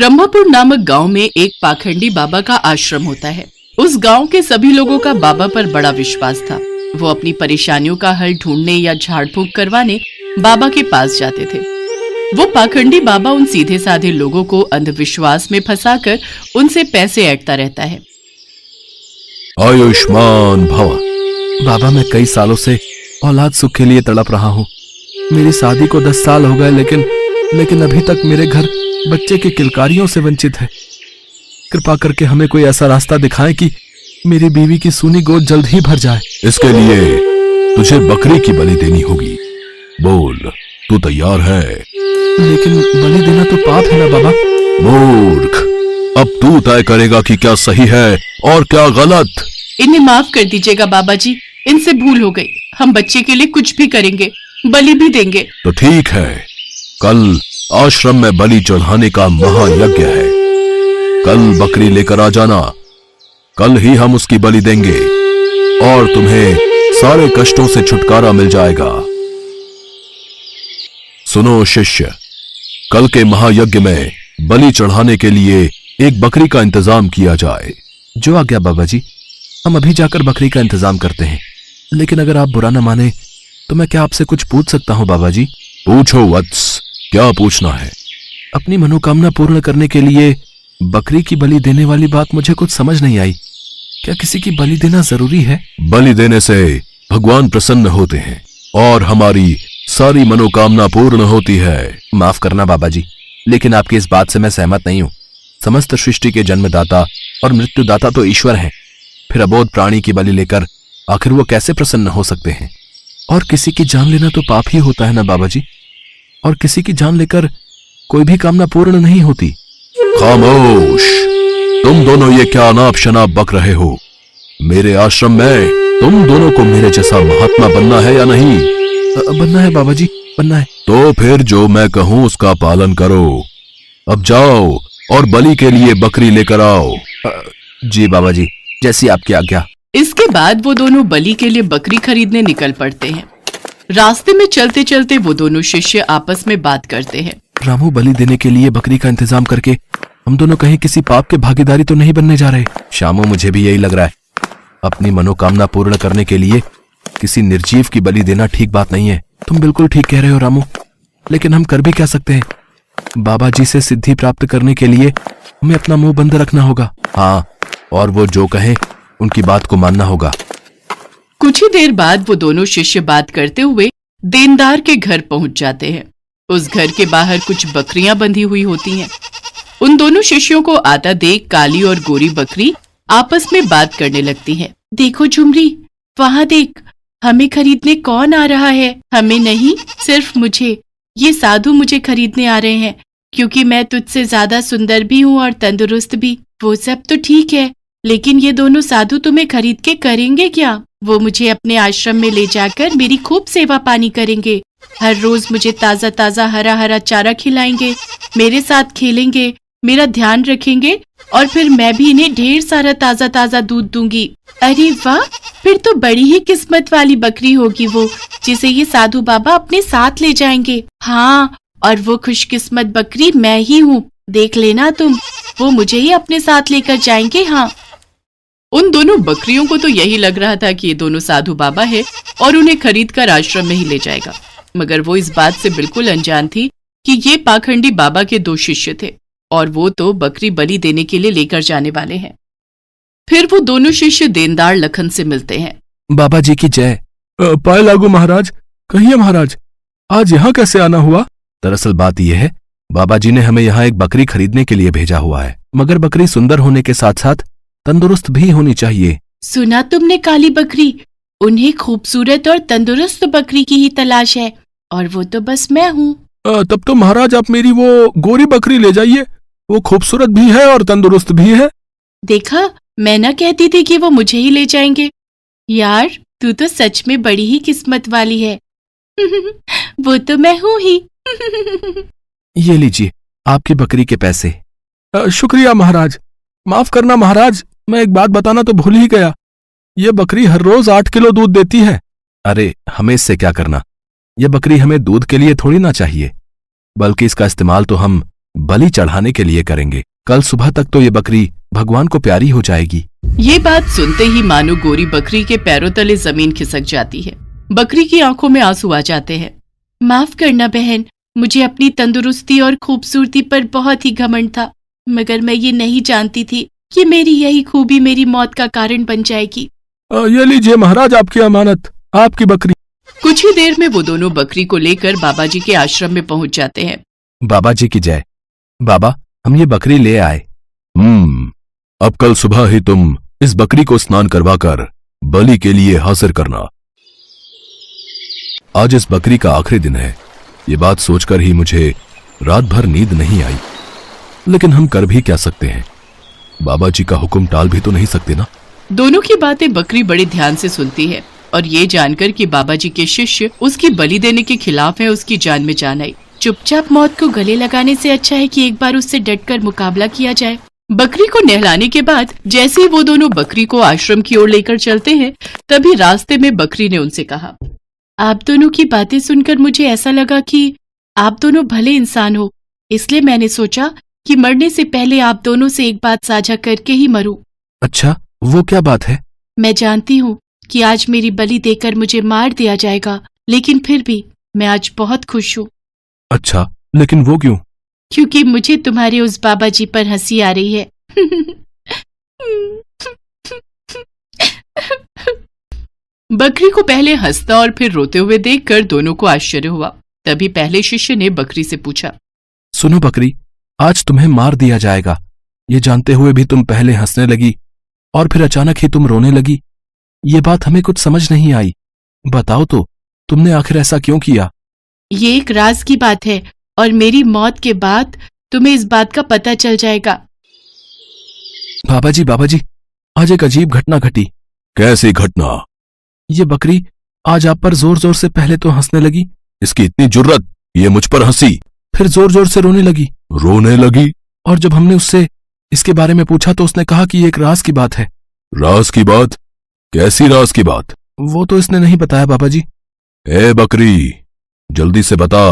ब्रह्मपुर नामक गांव में एक पाखंडी बाबा का आश्रम होता है। उस गांव के सभी लोगों का बाबा पर बड़ा विश्वास था। वो अपनी परेशानियों का हल ढूंढने या झाड़ फूंक करवाने बाबा के पास जाते थे। वो पाखंडी बाबा उन सीधे साधे लोगों को अंधविश्वास में फंसाकर उनसे पैसे ऐंठता रहता है। आयुष्मान भव। बाबा, मैं कई सालों से औलाद सुख के लिए तड़प रहा हूँ। मेरी शादी को 10 साल हो गए, लेकिन अभी तक मेरे घर बच्चे की किलकारियों से वंचित है। कृपा करके हमें कोई ऐसा रास्ता दिखाएं कि मेरी बीवी की सूनी गोद जल्द ही भर जाए। इसके लिए तुझे बकरी की बलि देनी होगी। बोल, तू तैयार है? लेकिन बलि देना तो पाप है ना बाबा। मूर्ख, अब तू तय करेगा कि क्या सही है और क्या गलत। इन्हें माफ कर दीजिएगा बाबा जी, इनसे भूल हो गई। हम बच्चे के लिए कुछ भी करेंगे, बलि भी देंगे। तो ठीक है, कल आश्रम में बलि चढ़ाने का महायज्ञ है। कल बकरी लेकर आ जाना। कल ही हम उसकी बलि देंगे और तुम्हें सारे कष्टों से छुटकारा मिल जाएगा। सुनो शिष्य, कल के महायज्ञ में बलि चढ़ाने के लिए एक बकरी का इंतजाम किया जाए। जो आज्ञा बाबा जी, हम अभी जाकर बकरी का इंतजाम करते हैं। लेकिन अगर आप बुरा न माने तो मैं क्या आपसे कुछ पूछ सकता हूँ बाबा जी? पूछो वत्स, क्या पूछना है? अपनी मनोकामना पूर्ण करने के लिए बकरी की बलि देने वाली बात मुझे कुछ समझ नहीं आई। क्या किसी की बलि देना जरूरी है? बलि देने से भगवान प्रसन्न होते हैं और हमारी सारी मनोकामना पूर्ण होती है। माफ करना बाबा जी, लेकिन आपकी इस बात से मैं सहमत नहीं हूँ। समस्त सृष्टि के जन्मदाता और मृत्युदाता तो ईश्वर हैं। फिर अबोध प्राणी की बलि लेकर आखिर वो कैसे प्रसन्न हो सकते हैं? और किसी की जान लेना तो पाप ही होता है ना बाबा जी। और किसी की जान लेकर कोई भी कामना पूर्ण नहीं होती। खामोश, तुम दोनों ये क्या अनाप शनाप बक रहे हो? मेरे आश्रम में तुम दोनों को मेरे जैसा महात्मा बनना है या नहीं? बनना है बाबा जी, बनना है। तो फिर जो मैं कहूं उसका पालन करो। अब जाओ और बलि के लिए बकरी लेकर आओ। जी बाबा जी, जैसी आपकी आज्ञा। इसके बाद वो दोनों बलि के लिए बकरी खरीदने निकल पड़ते हैं। रास्ते में चलते चलते वो दोनों शिष्य आपस में बात करते हैं। रामू, बलि देने के लिए बकरी का इंतजाम करके हम दोनों कहीं किसी पाप के भागीदारी तो नहीं बनने जा रहे? श्यामू, मुझे भी यही लग रहा है। अपनी मनोकामना पूर्ण करने के लिए किसी निर्जीव की बलि देना ठीक बात नहीं है। तुम बिल्कुल ठीक कह रहे हो रामू, लेकिन हम कर भी क्या सकते हैं? बाबा जी से सिद्धि प्राप्त करने के लिए हमें अपना मुंह बंद रखना होगा। हाँ, और वो जो कहें उनकी बात को मानना होगा। कुछ ही देर बाद वो दोनों शिष्य बात करते हुए देनदार के घर पहुंच जाते हैं। उस घर के बाहर कुछ बकरियां बंधी हुई होती हैं। उन दोनों शिष्यों को आता देख काली और गोरी बकरी आपस में बात करने लगती हैं। देखो झुमरी, वहां देख, हमें खरीदने कौन आ रहा है? हमें नहीं, सिर्फ मुझे। ये साधु मुझे खरीदने आ रहे हैं, क्योंकि मैं तुझसे ज्यादा सुंदर भी हूँ और तंदुरुस्त भी। वो सब तो ठीक है, लेकिन ये दोनों साधु तुम्हें खरीद के करेंगे क्या? वो मुझे अपने आश्रम में ले जाकर मेरी खूब सेवा पानी करेंगे। हर रोज मुझे ताजा ताजा हरा हरा चारा खिलाएंगे, मेरे साथ खेलेंगे, मेरा ध्यान रखेंगे और फिर मैं भी इन्हें ढेर सारा ताजा ताजा दूध दूंगी। अरे वाह, फिर तो बड़ी ही किस्मत वाली बकरी होगी वो, जिसे ये साधु बाबा अपने साथ ले जाएंगे। हाँ, और वो खुशकिस्मत बकरी मैं ही हूँ। देख लेना तुम, वो मुझे ही अपने साथ लेकर जाएंगे। हाँ। उन दोनों बकरियों को तो यही लग रहा था कि ये दोनों साधु बाबा है और उन्हें खरीद कर आश्रम में ही ले जाएगा, मगर वो इस बात से बिल्कुल अनजान थी कि ये पाखंडी बाबा के 2 शिष्य थे और वो तो बकरी बलि देने के लिए लेकर जाने वाले हैं। फिर वो दोनों शिष्य देनदार लखन से मिलते हैं। बाबा जी की जय। पाए लागू महाराज। कहिए महाराज, आज यहाँ कैसे आना हुआ? दरअसल बात यह है, बाबा जी ने हमें यहाँ एक बकरी खरीदने के लिए भेजा हुआ है, मगर बकरी सुंदर होने के साथ साथ तंदुरुस्त भी होनी चाहिए। सुना तुमने काली बकरी? उन्हें खूबसूरत और तंदुरुस्त बकरी की ही तलाश है, और वो तो बस मैं हूँ। तब तो महाराज आप मेरी वो गोरी बकरी ले जाइए। वो खूबसूरत भी है और तंदुरुस्त भी है। देखा, मैं ना कहती थी कि वो मुझे ही ले जाएंगे। यार, तू तो सच में बड़ी ही किस्मत वाली है। वो तो मैं हूँ ही। ये लीजिए आपकी बकरी के पैसे। शुक्रिया महाराज। माफ करना महाराज, मैं एक बात बताना तो भूल ही गया। ये बकरी हर रोज 8 किलो दूध देती है। अरे, हमें इससे क्या करना? यह बकरी हमें दूध के लिए थोड़ी ना चाहिए, बल्कि इसका इस्तेमाल तो हम बलि चढ़ाने के लिए करेंगे। कल सुबह तक तो ये बकरी भगवान को प्यारी हो जाएगी। ये बात सुनते ही मानो गोरी बकरी के पैरों तले जमीन खिसक जाती है। बकरी की आंखों में आंसू आ जाते हैं। माफ करना बहन, मुझे अपनी तंदुरुस्ती और खूबसूरती पर बहुत ही घमंड था, मगर मैं ये नहीं जानती थी कि मेरी यही खूबी मेरी मौत का कारण बन जाएगी। ये लीजिए महाराज आपकी अमानत, आपकी बकरी। कुछ ही देर में वो दोनों बकरी को लेकर बाबा जी के आश्रम में पहुंच जाते हैं। बाबा जी की जय। बाबा, हम ये बकरी ले आए। अब कल सुबह ही तुम इस बकरी को स्नान करवाकर बलि के लिए हाजिर करना। आज इस बकरी का आखिरी दिन है। ये बात सोचकर ही मुझे रात भर नींद नहीं आई, लेकिन हम कर भी क्या सकते हैं? बाबा जी का हुक्म टाल भी तो नहीं सकते ना। दोनों की बातें बकरी बड़े ध्यान से सुनती है और ये जानकर कि बाबा जी के शिष्य उसकी बलि देने के खिलाफ है, उसकी जान में जान आई। चुपचाप मौत को गले लगाने से अच्छा है कि एक बार उससे डटकर मुकाबला किया जाए। बकरी को नहलाने के बाद जैसे ही वो दोनों बकरी को आश्रम की ओर लेकर चलते हैं, तभी रास्ते में बकरी ने उनसे कहा, आप दोनों की बातें सुनकर मुझे ऐसा लगा कि आप दोनों भले इंसान हो, इसलिए मैंने सोचा कि मरने से पहले आप दोनों से एक बात साझा करके ही मरूं। अच्छा, वो क्या बात है? मैं जानती हूँ कि आज मेरी बलि देकर मुझे मार दिया जाएगा, लेकिन फिर भी मैं आज बहुत खुश हूँ। अच्छा, लेकिन वो क्यों? क्योंकि मुझे तुम्हारे उस बाबा जी पर हंसी आ रही है। बकरी को पहले हंसता और फिर रोते हुए देखकर दोनों को आश्चर्य हुआ। तभी पहले शिष्य ने बकरी से पूछा, सुनो बकरी, आज तुम्हें मार दिया जाएगा, ये जानते हुए भी तुम पहले हंसने लगी और फिर अचानक ही तुम रोने लगी। ये बात हमें कुछ समझ नहीं आई। बताओ तो, तुमने आखिर ऐसा क्यों किया? ये एक राज की बात है और मेरी मौत के बाद तुम्हें इस बात का पता चल जाएगा। बाबा जी, आज एक अजीब घटना घटी। कैसी घटना? ये बकरी आज आप पर जोर जोर से पहले तो हंसने लगी, इसकी इतनी जुर्रत, ये मुझ पर हंसी, फिर जोर जोर से रोने लगी। रोने लगी? और जब हमने उससे इसके बारे में पूछा तो उसने कहा कि ये एक राज की बात है। राज की बात? कैसी राज की बात? वो तो इसने नहीं बताया बाबा जी। ए बकरी, जल्दी से बता,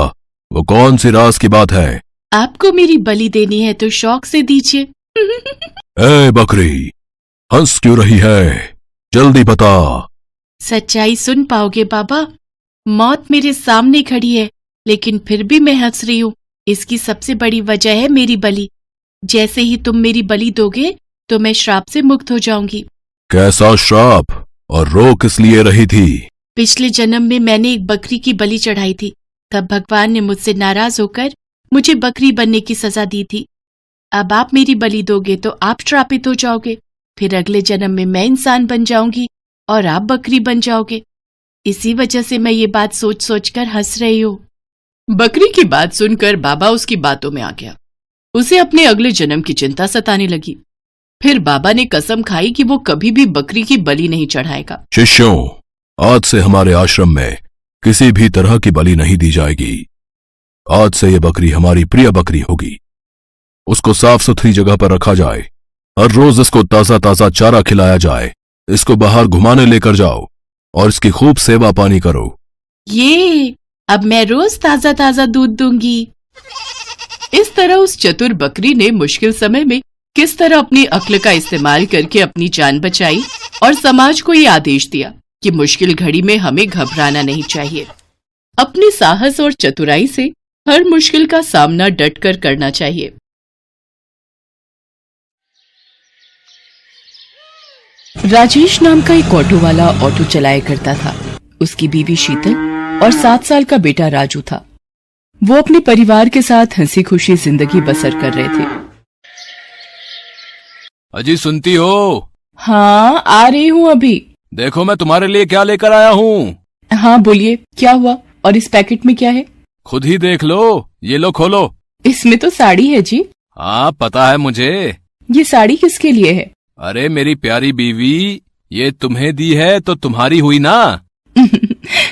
वो कौन सी राज की बात है? आपको मेरी बलि देनी है तो शौक से दीजिए। ए बकरी, हंस क्यों रही है? जल्दी बता। सच्चाई सुन पाओगे बाबा। मौत मेरे सामने खड़ी है, लेकिन फिर भी मैं हंस रही हूँ। इसकी सबसे बड़ी वजह है मेरी बलि। जैसे ही तुम मेरी बलि दोगे तो मैं श्राप से मुक्त हो जाऊंगी। कैसा श्राप? और रो किस लिए रही थी? पिछले जन्म में मैंने एक बकरी की बलि चढ़ाई थी। तब भगवान ने मुझसे नाराज होकर मुझे बकरी बनने की सजा दी थी। अब आप मेरी बलि दोगे तो आप श्रापित हो जाओगे। फिर अगले जन्म में मैं इंसान बन जाऊंगी और आप बकरी बन जाओगे। इसी वजह से मैं ये बात सोच सोच कर हंस रही हूँ। बकरी की बात सुनकर बाबा उसकी बातों में आ गया। उसे अपने अगले जन्म की चिंता सताने लगी। फिर बाबा ने कसम खाई कि वो कभी भी बकरी की बलि नहीं चढ़ाएगा। शिष्यों, आज से हमारे आश्रम में किसी भी तरह की बलि नहीं दी जाएगी। आज से ये बकरी हमारी प्रिय बकरी होगी। उसको साफ सुथरी जगह पर रखा जाए। हर रोज इसको ताजा ताजा चारा खिलाया जाए। इसको बाहर घुमाने लेकर जाओ और इसकी खूब सेवा पानी करो। ये अब मैं रोज ताजा ताजा दूध दूंगी। इस तरह उस चतुर बकरी ने मुश्किल समय में किस तरह अपनी अक्ल का इस्तेमाल करके अपनी जान बचाई और समाज को ये आदेश दिया कि मुश्किल घड़ी में हमें घबराना नहीं चाहिए। अपने साहस और चतुराई से हर मुश्किल का सामना डटकर करना चाहिए। राजेश नाम का एक ऑटो वाला ऑटो चलाया करता था। उसकी बीवी शीतल और 7 साल का बेटा राजू था। वो अपने परिवार के साथ हंसी खुशी जिंदगी बसर कर रहे थे। अजी सुनती हो? हाँ, आ रही हूँ अभी। देखो मैं तुम्हारे लिए क्या लेकर आया हूँ। हाँ बोलिए, क्या हुआ? और इस पैकेट में क्या है? खुद ही देख लो। ये लो, खोलो। इसमें तो साड़ी है जी। हाँ पता है मुझे। ये साड़ी किसके लिए है? अरे मेरी प्यारी बीवी, ये तुम्हें दी है तो तुम्हारी हुई ना।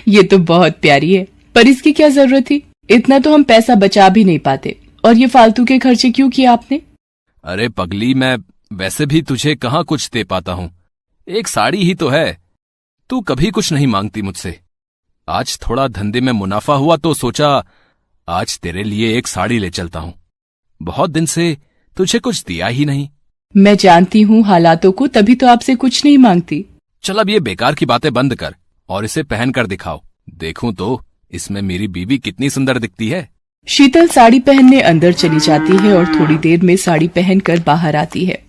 ये तो बहुत प्यारी है, पर इसकी क्या जरूरत थी? इतना तो हम पैसा बचा भी नहीं पाते। और ये फालतू के खर्चे क्यों किए आपने? अरे पगली, मैं वैसे भी तुझे कहाँ कुछ दे पाता हूँ। एक साड़ी ही तो है। तू कभी कुछ नहीं मांगती मुझसे। आज थोड़ा धंधे में मुनाफा हुआ तो सोचा आज तेरे लिए एक साड़ी ले चलता हूँ। बहुत दिन से तुझे कुछ दिया ही नहीं। मैं जानती हूँ हालातों को, तभी तो आपसे कुछ नहीं मांगती। चल अब ये बेकार की बातें बंद कर और इसे पहन कर दिखाओ, देखूं तो इसमें मेरी बीवी कितनी सुंदर दिखती है। शीतल साड़ी पहनने अंदर चली जाती है और थोड़ी देर में साड़ी पहनकर बाहर आती है।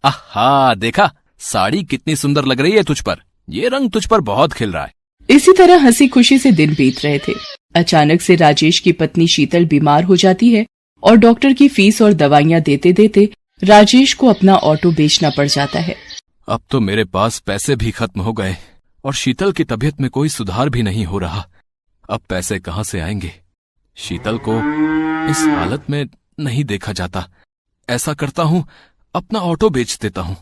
आहा, देखा साड़ी कितनी सुंदर लग रही है तुझ पर, ये रंग तुझ पर बहुत खिल रहा है। इसी तरह हंसी खुशी से दिन बीत रहे थे। अचानक से राजेश की पत्नी शीतल बीमार हो जाती है और डॉक्टर की फीस और दवाइयां देते देते राजेश को अपना ऑटो बेचना पड़ जाता है। अब तो मेरे पास पैसे भी खत्म हो गए और शीतल की तबीयत में कोई सुधार भी नहीं हो रहा। अब पैसे कहाँ से आएंगे? शीतल को इस हालत में नहीं देखा जाता। ऐसा करता हूँ, अपना ऑटो बेच देता हूँ।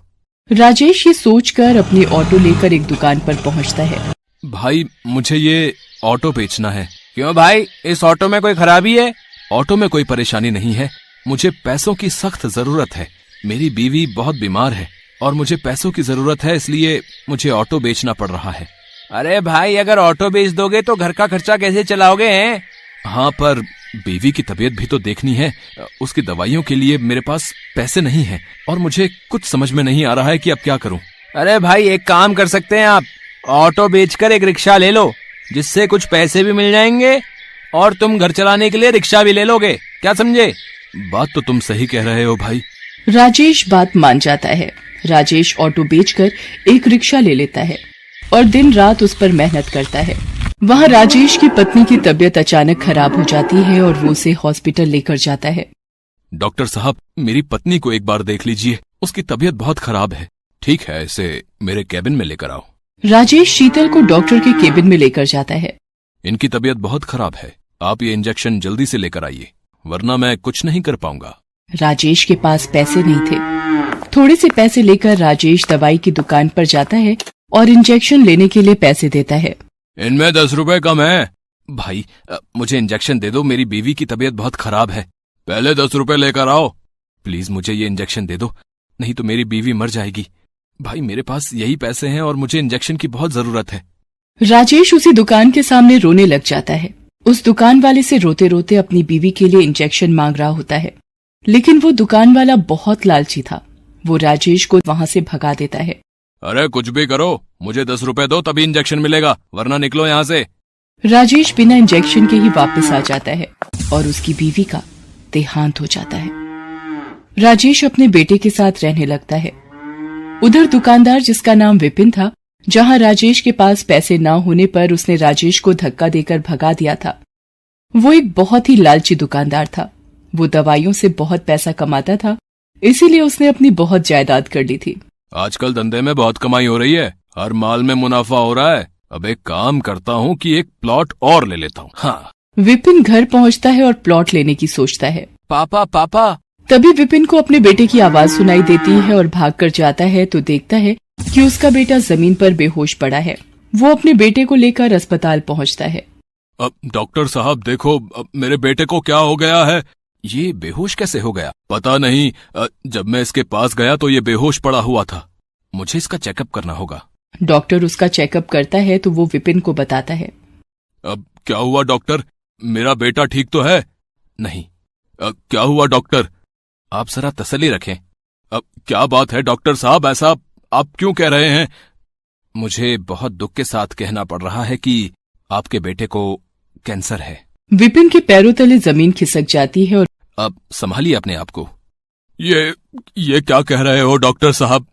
राजेश ये सोचकर अपनी ऑटो लेकर एक दुकान पर पहुंचता है। भाई, मुझे ये ऑटो बेचना है। क्यों भाई, इस ऑटो में कोई खराबी है? ऑटो में कोई परेशानी नहीं है, मुझे पैसों की सख्त जरूरत है। मेरी बीवी बहुत बीमार है और मुझे पैसों की जरूरत है, इसलिए मुझे ऑटो बेचना पड़ रहा है। अरे भाई, अगर ऑटो बेच दोगे तो घर का खर्चा कैसे चलाओगे हैं? हाँ, पर बीवी की तबीयत भी तो देखनी है। उसकी दवाइयों के लिए मेरे पास पैसे नहीं हैं और मुझे कुछ समझ में नहीं आ रहा है कि अब क्या करूं। अरे भाई, एक काम कर सकते हैं आप, ऑटो बेचकर एक रिक्शा ले लो, जिससे कुछ पैसे भी मिल जाएंगे और तुम घर चलाने के लिए रिक्शा भी ले लोगे। क्या समझे? बात तो तुम सही कह रहे हो भाई। राजेश बात मान जाता है। राजेश ऑटो बेचकर एक रिक्शा ले लेता है और दिन रात उस पर मेहनत करता है। वहाँ राजेश की पत्नी की तबीयत अचानक खराब हो जाती है और वो उसे हॉस्पिटल लेकर जाता है। डॉक्टर साहब, मेरी पत्नी को एक बार देख लीजिए, उसकी तबीयत बहुत खराब है। ठीक है, इसे मेरे केबिन में लेकर आओ। राजेश शीतल को डॉक्टर के केबिन में लेकर जाता है। इनकी तबीयत बहुत खराब है, आप ये इंजेक्शन जल्दी से लेकर आइए, वरना मैं कुछ नहीं कर पाऊंगा। राजेश के पास पैसे नहीं थे। थोड़े से पैसे लेकर राजेश दवाई की दुकान पर जाता है और इंजेक्शन लेने के लिए पैसे देता है। इनमें 10 रुपए कम है। भाई, मुझे इंजेक्शन दे दो, मेरी बीवी की तबीयत बहुत खराब है। पहले 10 रुपए लेकर आओ। प्लीज मुझे ये इंजेक्शन दे दो, नहीं तो मेरी बीवी मर जाएगी। भाई, मेरे पास यही पैसे हैं और मुझे इंजेक्शन की बहुत जरूरत है। राजेश उसी दुकान के सामने रोने लग जाता है। उस दुकान वाले से रोते रोते अपनी बीवी के लिए इंजेक्शन मांग रहा होता है, लेकिन वो दुकान वाला बहुत लालची था। वो राजेश को वहाँ से भगा देता है। अरे कुछ भी करो, मुझे 10 रुपए दो, तभी इंजेक्शन मिलेगा, वरना निकलो यहाँ से। राजेश बिना इंजेक्शन के ही वापस आ जाता है और उसकी बीवी का देहांत हो जाता है। राजेश अपने बेटे के साथ रहने लगता है। उधर दुकानदार, जिसका नाम विपिन था, जहां राजेश के पास पैसे न होने पर उसने राजेश को धक्का देकर भगा दिया था, वो एक बहुत ही लालची दुकानदार था। वो दवाइयों से बहुत पैसा कमाता था, इसीलिए उसने अपनी बहुत जायदाद कर ली थी। आजकल धंधे में बहुत कमाई हो रही है, हर माल में मुनाफा हो रहा है। अब एक काम करता हूँ कि एक प्लॉट और ले लेता हूँ। हाँ। विपिन घर पहुँचता है और प्लॉट लेने की सोचता है। पापा पापा। तभी विपिन को अपने बेटे की आवाज सुनाई देती है और भागकर जाता है तो देखता है कि उसका बेटा जमीन पर बेहोश पड़ा है। वो अपने बेटे को लेकर अस्पताल पहुँचता है। अब डॉक्टर साहब देखो, अब मेरे बेटे को क्या हो गया है? ये बेहोश कैसे हो गया? पता नहीं, जब मैं इसके पास गया तो ये बेहोश पड़ा हुआ था। मुझे इसका चेकअप करना होगा। डॉक्टर उसका चेकअप करता है तो वो विपिन को बताता है। अब क्या हुआ डॉक्टर? मेरा बेटा ठीक तो है? नहीं। क्या हुआ डॉक्टर? आप जरा तसल्ली रखें। अब क्या बात है डॉक्टर साहब, ऐसा आप क्यों कह रहे हैं? मुझे बहुत दुख के साथ कहना पड़ रहा है कि आपके बेटे को कैंसर है। विपिन के पैरों तले जमीन खिसक जाती है और अब संभालिए अपने आप को। ये क्या कह रहे हो डॉक्टर साहब?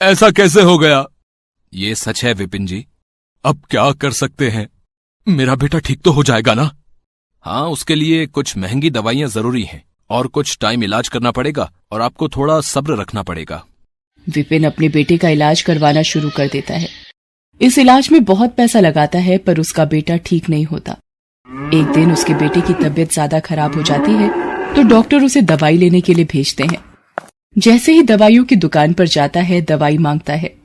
ऐसा कैसे हो गया? ये सच है विपिन जी। अब क्या कर सकते हैं? मेरा बेटा ठीक तो हो जाएगा ना? हाँ, उसके लिए कुछ महंगी दवाइयां जरूरी हैं और कुछ टाइम इलाज करना पड़ेगा और आपको थोड़ा सब्र रखना पड़ेगा। विपिन अपने बेटे का इलाज करवाना शुरू कर देता है। इस इलाज में बहुत पैसा लगाता है पर उसका बेटा ठीक नहीं होता। एक दिन उसके बेटे की तबीयत ज्यादा खराब हो जाती है तो डॉक्टर उसे दवाई लेने के लिए भेजते हैं। जैसे ही दवाइयों की दुकान पर जाता है, दवाई मांगता है।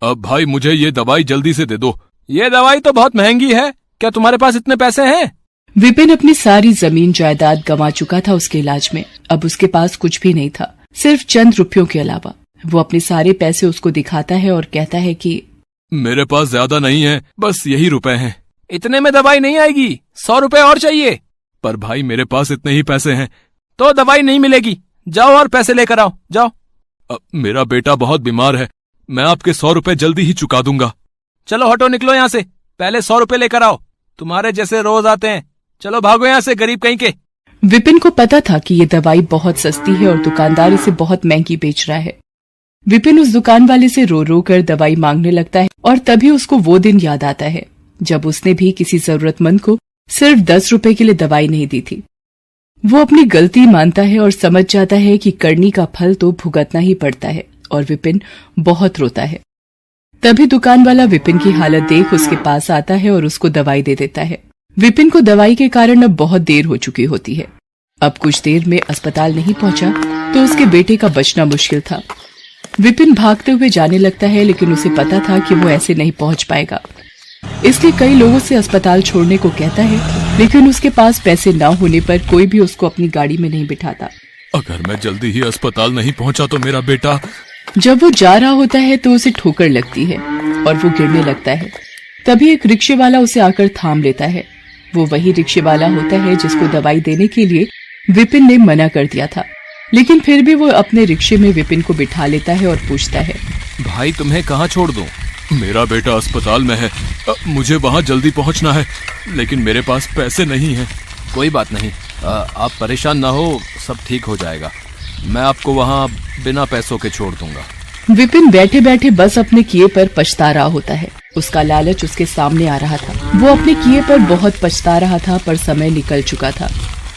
अब भाई, मुझे ये दवाई जल्दी से दे दो। ये दवाई तो बहुत महंगी है, क्या तुम्हारे पास इतने पैसे हैं? विपिन अपनी सारी जमीन जायदाद गंवा चुका था उसके इलाज में। अब उसके पास कुछ भी नहीं था, सिर्फ चंद रुपयों के अलावा। वो अपने सारे पैसे उसको दिखाता है और कहता है कि मेरे पास ज्यादा नहीं है, बस यही रुपए हैं। इतने में दवाई नहीं आएगी, 100 रुपए और चाहिए। पर भाई, मेरे पास इतने ही पैसे हैं, तो दवाई नहीं मिलेगी। जाओ और पैसे लेकर आओ, जाओ। मेरा बेटा बहुत बीमार है, मैं आपके 100 रुपए जल्दी ही चुका दूंगा। चलो हटो, निकलो यहाँ से, पहले 100 रुपए लेकर आओ। तुम्हारे जैसे रोज आते हैं। चलो भागो यहाँ से, गरीब कहीं के। विपिन को पता था कि ये दवाई बहुत सस्ती है और दुकानदार इसे बहुत महंगी बेच रहा है। विपिन उस दुकान वाले से रो रो कर दवाई मांगने लगता है और तभी उसको वो दिन याद आता है जब उसने भी किसी जरूरतमंद को सिर्फ 10 रुपए के लिए दवाई नहीं दी थी। वो अपनी गलती मानता है और समझ जाता है कि करनी का फल तो भुगतना ही पड़ता है और विपिन बहुत रोता है। तभी दुकान वाला विपिन की हालत देख उसके पास आता है और उसको दवाई दे देता है। विपिन को दवाई के कारण अब बहुत देर हो चुकी होती है। अब कुछ देर में अस्पताल नहीं पहुंचा तो उसके बेटे का बचना मुश्किल था। विपिन भागते हुए जाने लगता है, लेकिन उसे पता था कि वो ऐसे नहीं पहुंच पाएगा, इसलिए कई लोगों से अस्पताल छोड़ने को कहता है, लेकिन उसके पास पैसे न होने पर कोई भी उसको अपनी गाड़ी में नहीं बिठाता। अगर मैं जल्दी ही अस्पताल नहीं पहुंचा तो मेरा बेटा। जब वो जा रहा होता है तो उसे ठोकर लगती है और वो गिरने लगता है। तभी एक रिक्शे वाला उसे आकर थाम लेता है। वो वही रिक्शे वाला होता है जिसको दवाई देने के लिए विपिन ने मना कर दिया था, लेकिन फिर भी वो अपने रिक्शे में विपिन को बिठा लेता है और पूछता है, भाई तुम्हें कहाँ छोड़ दूं? मेरा बेटा अस्पताल में है, मुझे वहां जल्दी पहुंचना है, लेकिन मेरे पास पैसे नहीं हैं। कोई बात नहीं, आप परेशान ना हो, सब ठीक हो जाएगा। मैं आपको वहाँ बिना पैसों के छोड़ दूंगा। विपिन बैठे बैठे बस अपने किए पर पछता रहा होता है। उसका लालच उसके सामने आ रहा था। वो अपने किए पर बहुत पछता रहा था, पर समय निकल चुका था।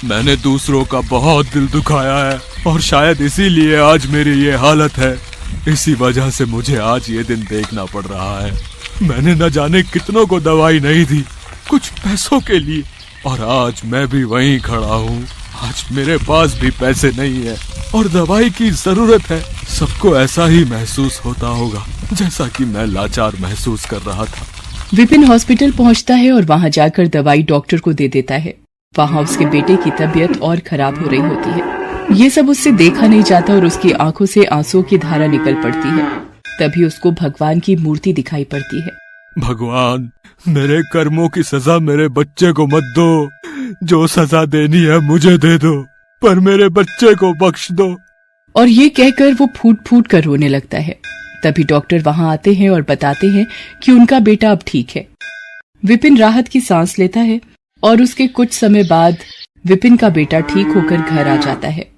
मैंने दूसरों का बहुत दिल दुखाया है और शायद इसीलिए आज मेरी ये हालत है। इसी वजह से मुझे आज ये दिन देखना पड़ रहा है। मैंने न जाने कितनों को दवाई नहीं दी, कुछ पैसों के लिए, और आज मैं भी वहीं खड़ा हूँ। आज मेरे पास भी पैसे नहीं है और दवाई की जरूरत है। सबको ऐसा ही महसूस होता होगा जैसा कि मैं लाचार महसूस कर रहा था। विपिन हॉस्पिटल पहुंचता है और वहां जाकर दवाई डॉक्टर को दे देता है। वहां उसके बेटे की तबीयत और खराब हो रही होती है। ये सब उससे देखा नहीं जाता और उसकी आंखों से आंसुओं की धारा निकल पड़ती है। तभी उसको भगवान की मूर्ति दिखाई पड़ती है। भगवान, मेरे कर्मों की सजा मेरे बच्चे को मत दो। जो सजा देनी है मुझे दे दो, पर मेरे बच्चे को बख्श दो। और ये कहकर वो फूट फूट कर रोने लगता है। तभी डॉक्टर वहां आते हैं और बताते हैं कि उनका बेटा अब ठीक है। विपिन राहत की सांस लेता है और उसके कुछ समय बाद विपिन का बेटा ठीक होकर घर आ जाता है।